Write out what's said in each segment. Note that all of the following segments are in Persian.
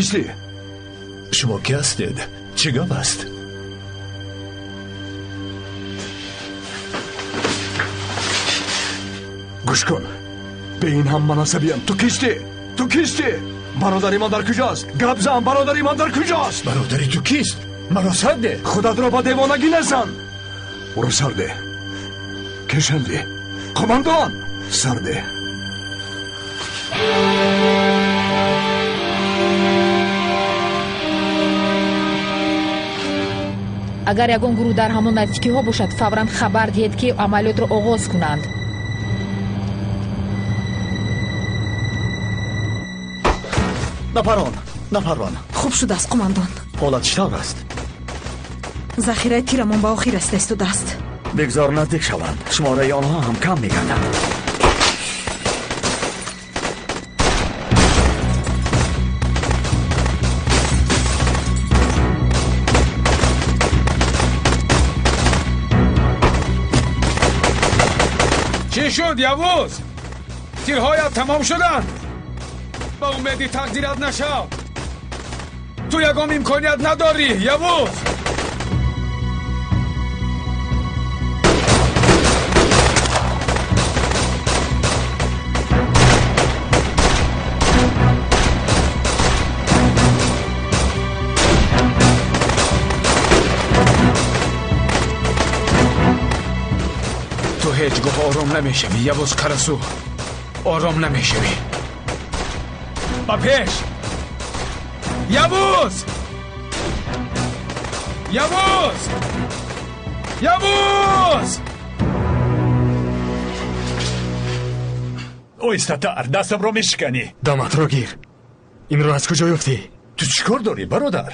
کیستی؟ شما کی هستید؟ چه گپ است؟ گوش کن، به این هم مناسبیم. تو کیستی؟ برادری من در کجاست؟ گپ زن، برادری من در کجاست؟ برادری تو کیست؟ مرا سرده. خودت را با دیوانگی نزن. برو سرده. کشندی قماندان سرده. агар ягон гурӯҳ дар ҳамон наздикиҳо бошад, фавран хабар диҳед, ки амалиётро оғоз кунанд. нафарвон. хуб шудааст қумандон. ҳолат чӣ тавр аст? захираи тирамон ба охир растаистудааст. бигзор наздик шаванд. шумораи онҳо ҳам кам мегардад. چی شد یوز؟ تیرهایت تمام شدند. با امیدی تقدیرت نشو. تو یکم امکانیت نداری یوز. هیچ گاه آرام نمیشوی یوز کرسو. آرام نمیشوی. با پیش یوز. اویستاتر دستم رو میشکنی. دامت رو گیر. این رو از کجا یافتی؟ تو چیکار داری برادر؟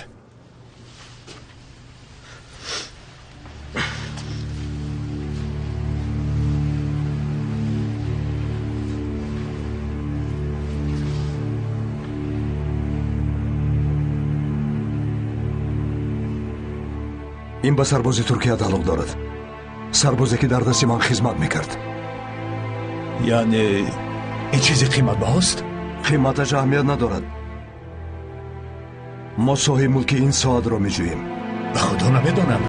این به سرباز ترکیه تعلق دارد. سربازی که در دست من خدمت میکرد. یعنی این چیزی قیمت بهاست؟ قیمتش اهمیت ندارد. ما صاحب ملک این ساعت را میجوییم. به خدا نمیدانم.